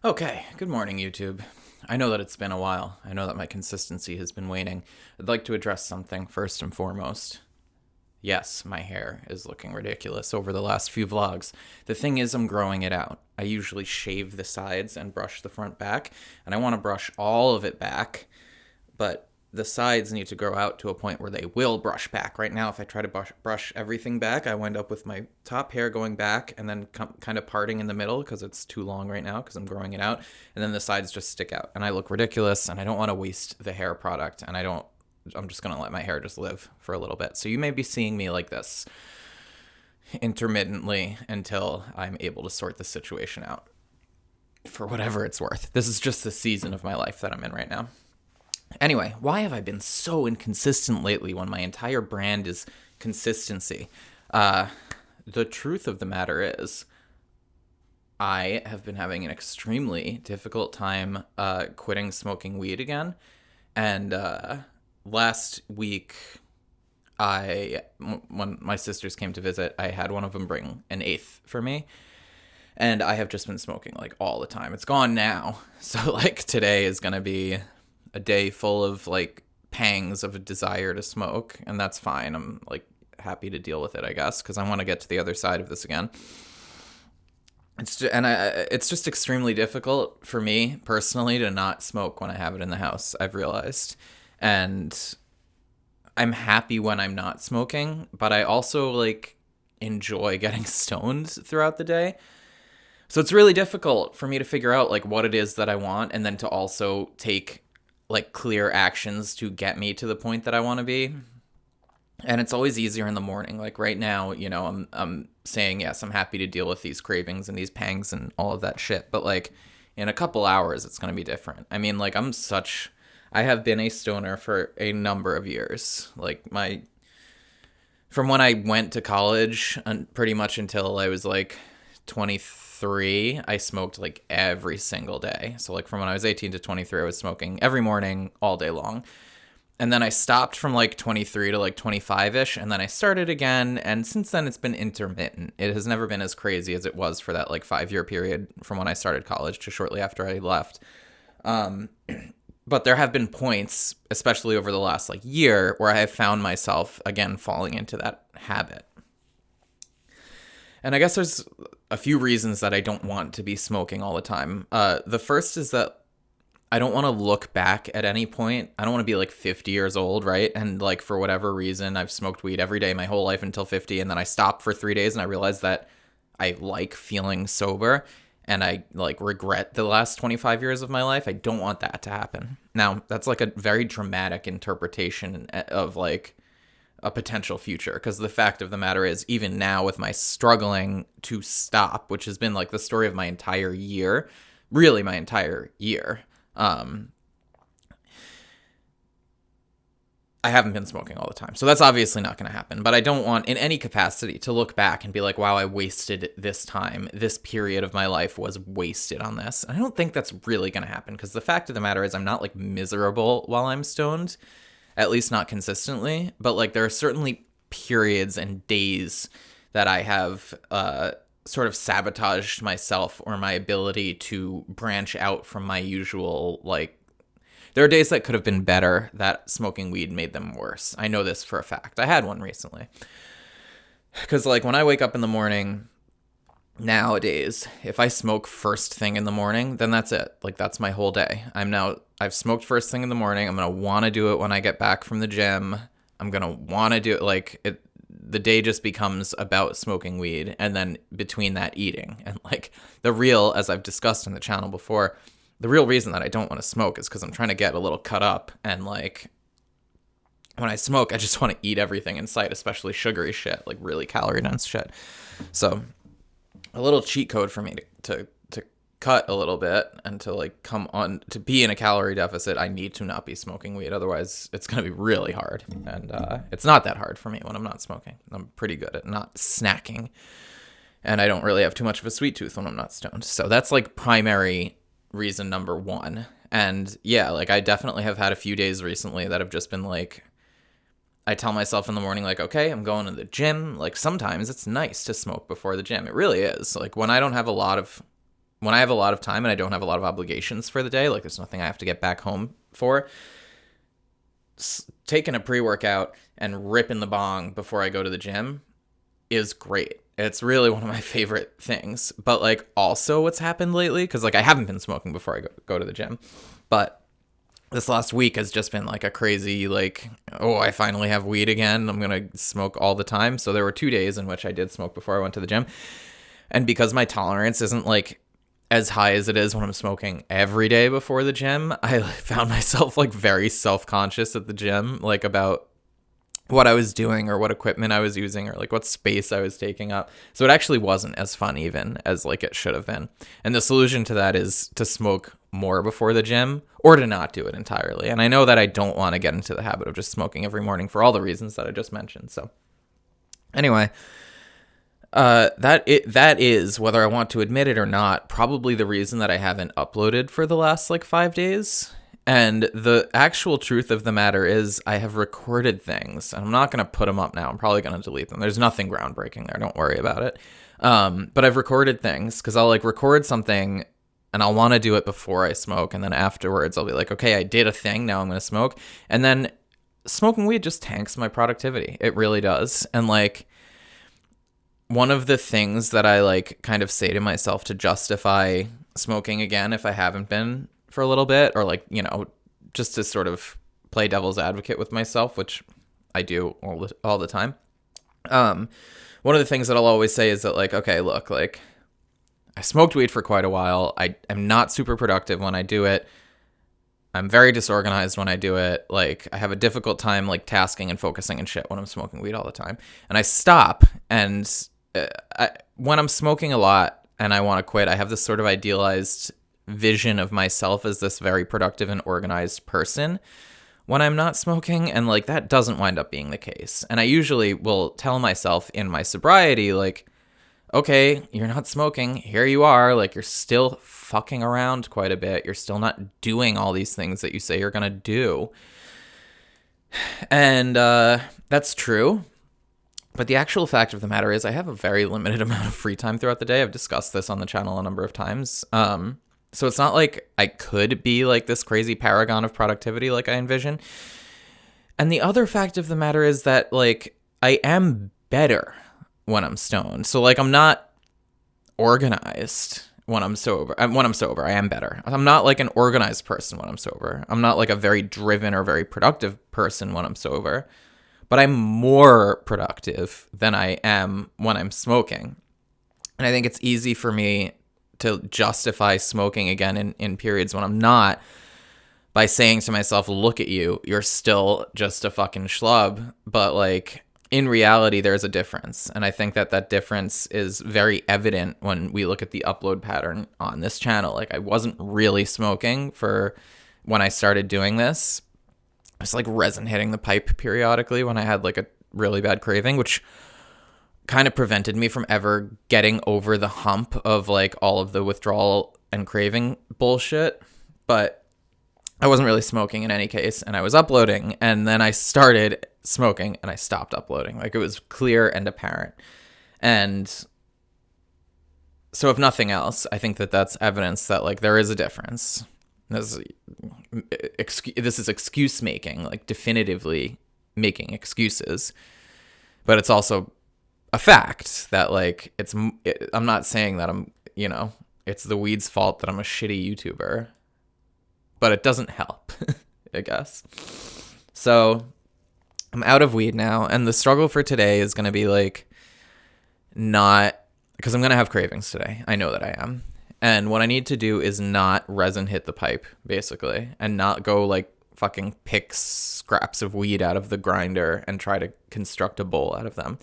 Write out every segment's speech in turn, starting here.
Okay, good morning, YouTube. I know that it's been a while. I know that my consistency has been waning. I'd like to address something first and foremost. Yes, my hair is looking ridiculous over the last few vlogs. The thing is, I'm growing it out. I usually shave the sides and brush the front back, and I want to brush all of it back, but the sides need to grow out to a point where they will brush back. Right now, if I try to brush everything back, I wind up with my top hair going back and then kind of parting in the middle because it's too long right now because I'm growing it out. And then the sides just stick out. And I look ridiculous, and I don't want to waste the hair product. And I'm just going to let my hair just live for a little bit. So you may be seeing me like this intermittently until I'm able to sort the situation out for whatever it's worth. This is just the season of my life that I'm in right now. Anyway, why have I been so inconsistent lately when my entire brand is consistency? The truth of the matter is, I have been having an extremely difficult time quitting smoking weed again. And last week, when my sisters came to visit, I had one of them bring an eighth for me. And I have just been smoking like all the time. It's gone now. So like today is going to be a day full of like pangs of a desire to smoke, and that's fine. I'm like happy to deal with it, I guess, because I want to get to the other side of this again. It's just extremely difficult for me personally to not smoke when I have it in the house, I've realized. And I'm happy when I'm not smoking, but I also like enjoy getting stoned throughout the day. So it's really difficult for me to figure out like what it is that I want, and then to also take like clear actions to get me to the point that I want to be. And it's always easier in the morning. Like right now, I'm saying, yes, I'm happy to deal with these cravings and these pangs and all of that shit. But like in a couple hours, it's going to be different. I mean, like I have been a stoner for a number of years. Like from when I went to college and pretty much until I was like 23, I smoked like every single day. So like from when I was 18 to 23, I was smoking every morning all day long. And then I stopped from like 23 to like 25-ish, and then I started again, and since then it's been intermittent. It has never been as crazy as it was for that like 5-year period from when I started college to shortly after I left. But there have been points, especially over the last like year, where I have found myself again falling into that habit. And I guess there's a few reasons that I don't want to be smoking all the time. The first is that I don't want to look back at any point. I don't want to be like 50 years old, right? And like for whatever reason, I've smoked weed every day my whole life until 50. And then I stopped for 3 days and I realized that I like feeling sober and I like regret the last 25 years of my life. I don't want that to happen. Now, that's like a very dramatic interpretation of like a potential future, because the fact of the matter is, even now with my struggling to stop, which has been like the story of my entire year, really my entire year, I haven't been smoking all the time. So that's obviously not going to happen. But I don't want in any capacity to look back and be like, wow, I wasted this time. This period of my life was wasted on this. And I don't think that's really going to happen, because the fact of the matter is I'm not like miserable while I'm stoned. At least not consistently, but like there are certainly periods and days that I have sort of sabotaged myself or my ability to branch out from my usual, like, there are days that could have been better that smoking weed made them worse. I know this for a fact. I had one recently. Because like when I wake up in the morning, nowadays, if I smoke first thing in the morning, then that's it. Like that's my whole day. I've smoked first thing in the morning. I'm going to want to do it when I get back from the gym. I'm going to want to do it. Like the day just becomes about smoking weed, and then between that, eating. And like as I've discussed on the channel before, the real reason that I don't want to smoke is because I'm trying to get a little cut up, and like when I smoke, I just want to eat everything in sight, especially sugary shit, like really calorie dense shit. So a little cheat code for me to cut a little bit and to like come on to be in a calorie deficit. I need to not be smoking weed, otherwise it's going to be really hard. And it's not that hard for me when I'm not smoking. I'm pretty good at not snacking, and I don't really have too much of a sweet tooth when I'm not stoned. So that's like primary reason number one. And yeah, like I definitely have had a few days recently that have just been like, I tell myself in the morning, like, okay, I'm going to the gym. Like sometimes it's nice to smoke before the gym. It really is. Like when I don't have a lot of when I have a lot of time and I don't have a lot of obligations for the day, like there's nothing I have to get back home for, taking a pre-workout and ripping the bong before I go to the gym is great. It's really one of my favorite things. But like also what's happened lately, because like I haven't been smoking before I go to the gym, but this last week has just been like a crazy, like, oh, I finally have weed again. I'm going to smoke all the time. So there were 2 days in which I did smoke before I went to the gym. And because my tolerance isn't like as high as it is when I'm smoking every day before the gym, I found myself like very self-conscious at the gym, like about what I was doing or what equipment I was using or like what space I was taking up. So it actually wasn't as fun even as like it should have been. And the solution to that is to smoke more before the gym or to not do it entirely. And I know that I don't want to get into the habit of just smoking every morning for all the reasons that I just mentioned. So anyway, that is, whether I want to admit it or not, probably the reason that I haven't uploaded for the last like 5 days. And the actual truth of the matter is I have recorded things, and I'm not going to put them up now. I'm probably going to delete them. There's nothing groundbreaking there. Don't worry about it. But I've recorded things because I'll like record something and I'll want to do it before I smoke. And then afterwards I'll be like, okay, I did a thing. Now I'm going to smoke. And then smoking weed just tanks my productivity. It really does. And like one of the things that I like kind of say to myself to justify smoking again, if I haven't been for a little bit, or like, you know, just to sort of play devil's advocate with myself, which I do all the time. One of the things that I'll always say is that like, okay, look, like I smoked weed for quite a while. I am not super productive when I do it. I'm very disorganized when I do it. Like I have a difficult time like tasking and focusing and shit when I'm smoking weed all the time. And I stop, and when I'm smoking a lot and I want to quit, I have this sort of idealized vision of myself as this very productive and organized person when I'm not smoking, and like that doesn't wind up being the case. And I usually will tell myself in my sobriety, like, okay, you're not smoking, here you are, like you're still fucking around quite a bit, you're still not doing all these things that you say you're gonna do. And that's true. But the actual fact of the matter is I have a very limited amount of free time throughout the day. I've discussed this on the channel a number of times. So it's not like I could be like this crazy paragon of productivity like I envision. And the other fact of the matter is that like I am better when I'm stoned. So like I'm not organized when I'm sober. When I'm sober, I am better. I'm not like an organized person when I'm sober. I'm not like a very driven or very productive person when I'm sober. But I'm more productive than I am when I'm smoking. And I think it's easy for me to justify smoking again in periods when I'm not by saying to myself, look at you, you're still just a fucking schlub. But like in reality, there's a difference. And I think that difference is very evident when we look at the upload pattern on this channel. Like I wasn't really smoking for when I started doing this. I was like resin hitting the pipe periodically when I had like a really bad craving, which kind of prevented me from ever getting over the hump of like all of the withdrawal and craving bullshit. But I wasn't really smoking in any case, and I was uploading, and then I started smoking and I stopped uploading. Like it was clear and apparent. And so if nothing else, I think that that's evidence that like there is a difference. This is excuse making, like definitively making excuses. But it's also a fact that like I'm not saying that I'm, you know, it's the weed's fault that I'm a shitty YouTuber, but it doesn't help, I guess. So I'm out of weed now, and the struggle for today is going to be like not, because I'm going to have cravings today. I know that I am. And what I need to do is not resin hit the pipe, basically, and not go like fucking pick scraps of weed out of the grinder and try to construct a bowl out of them.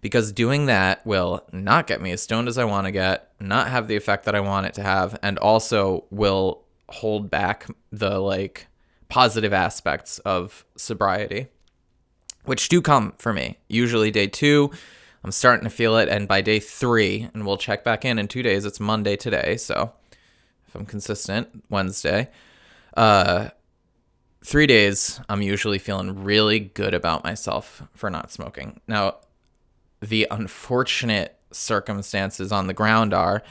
Because doing that will not get me as stoned as I want to get, not have the effect that I want it to have, and also will hold back the like positive aspects of sobriety, which do come for me. Usually day 2, I'm starting to feel it, and by day 3, and we'll check back in 2 days, it's Monday today, so if I'm consistent, Wednesday, 3 days, I'm usually feeling really good about myself for not smoking. Now, the unfortunate circumstances on the ground are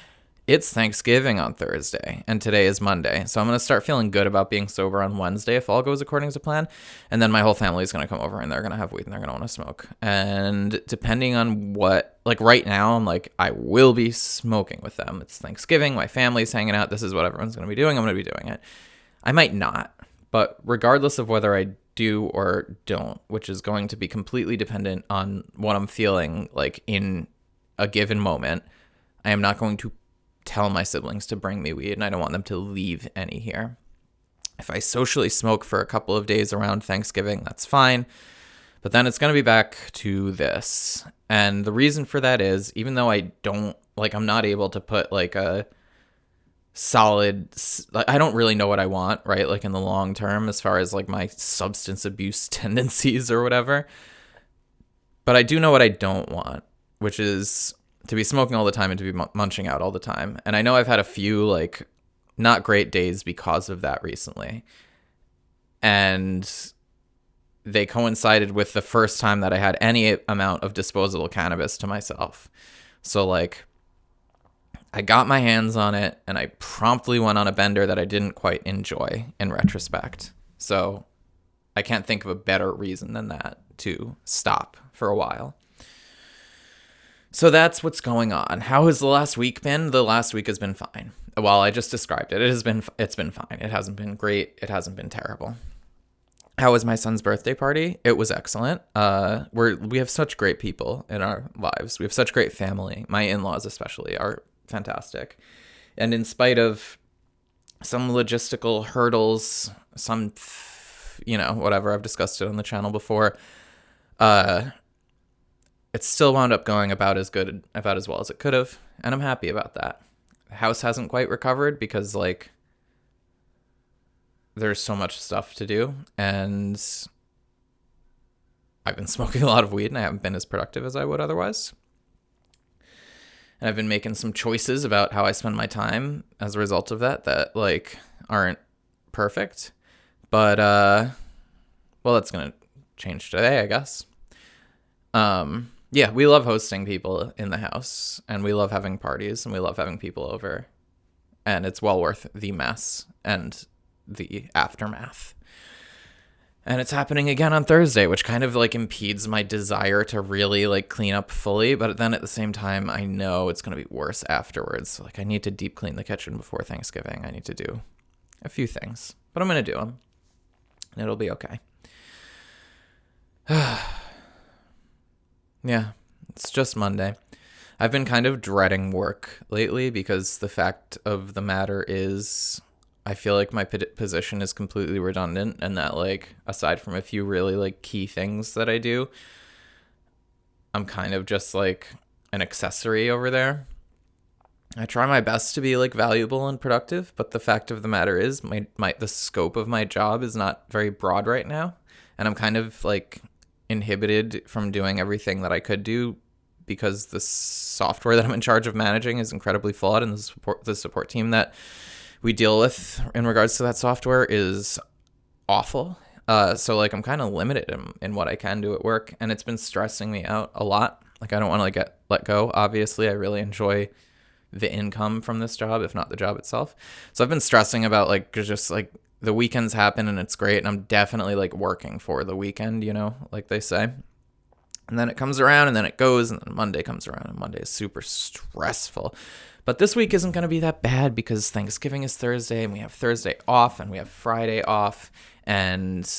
It's Thanksgiving on Thursday, and today is Monday. So I'm going to start feeling good about being sober on Wednesday if all goes according to plan. And then my whole family is going to come over, and they're going to have weed, and they're going to want to smoke. And depending on what, like right now, I'm like, I will be smoking with them. It's Thanksgiving. My family's hanging out. This is what everyone's going to be doing. I'm going to be doing it. I might not, but regardless of whether I do or don't, which is going to be completely dependent on what I'm feeling like in a given moment, I am not going to tell my siblings to bring me weed, and I don't want them to leave any here. If I socially smoke for a couple of days around Thanksgiving, that's fine. But then it's going to be back to this. And the reason for that is, even though I'm not able to put like a solid, I don't really know what I want, right? Like in the long term, as far as like my substance abuse tendencies or whatever. But I do know what I don't want, which is to be smoking all the time and to be munching out all the time. And I know I've had a few like not great days because of that recently. And they coincided with the first time that I had any amount of disposable cannabis to myself. So like I got my hands on it and I promptly went on a bender that I didn't quite enjoy in retrospect. So I can't think of a better reason than that to stop for a while. So that's what's going on. How has the last week been? The last week has been fine. Well, I just described it. It's been fine. It hasn't been great. It hasn't been terrible. How was my son's birthday party? It was excellent. We have such great people in our lives. We have such great family. My in-laws especially are fantastic. And in spite of some logistical hurdles, some, whatever, I've discussed it on the channel before, it still wound up going about as well as it could have, and I'm happy about that. The house hasn't quite recovered because, like, there's so much stuff to do, and I've been smoking a lot of weed, and I haven't been as productive as I would otherwise. And I've been making some choices about how I spend my time as a result of that, like, aren't perfect. But, well, that's going to change today, I guess. Yeah, we love hosting people in the house, and we love having parties, and we love having people over, and it's well worth the mess and the aftermath. And it's happening again on Thursday, which kind of like impedes my desire to really like clean up fully, but then at the same time, I know it's going to be worse afterwards. So, like, I need to deep clean the kitchen before Thanksgiving. I need to do a few things, but I'm going to do them, and it'll be okay. Yeah, it's just Monday. I've been kind of dreading work lately because the fact of the matter is I feel like my position is completely redundant, and that, like, aside from a few really, like, key things that I do, I'm kind of just, like, an accessory over there. I try my best to be, like, valuable and productive, but the fact of the matter is the scope of my job is not very broad right now, and I'm kind of, like, inhibited from doing everything that I could do because the software that I'm in charge of managing is incredibly flawed, and the support team that we deal with in regards to that software is awful. So like I'm kind of limited in what I can do at work, and it's been stressing me out a lot. Like I don't want to like let go. Obviously, I really enjoy the income from this job, if not the job itself. So I've been stressing about like just like the weekends happen and it's great, and I'm definitely like working for the weekend, like they say. And then it comes around and then it goes, and then Monday comes around, and Monday is super stressful. But this week isn't going to be that bad because Thanksgiving is Thursday, and we have Thursday off, and we have Friday off, and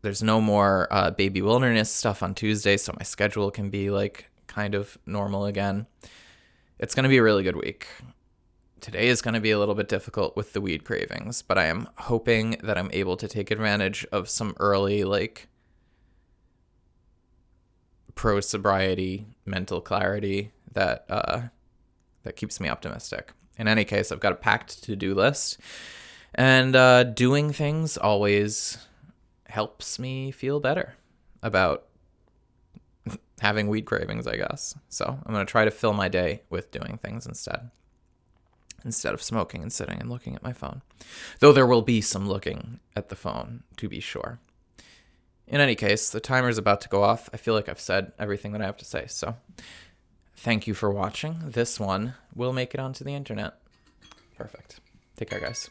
there's no more baby wilderness stuff on Tuesday, so my schedule can be like kind of normal again. It's going to be a really good week. Today is going to be a little bit difficult with the weed cravings, but I am hoping that I'm able to take advantage of some early, like, pro-sobriety mental clarity that keeps me optimistic. In any case, I've got a packed to-do list, and doing things always helps me feel better about having weed cravings, I guess. So I'm going to try to fill my day with doing things instead of smoking and sitting and looking at my phone. Though there will be some looking at the phone, to be sure. In any case, the timer's about to go off. I feel like I've said everything that I have to say, so thank you for watching. This one will make it onto the internet. Perfect. Take care, guys.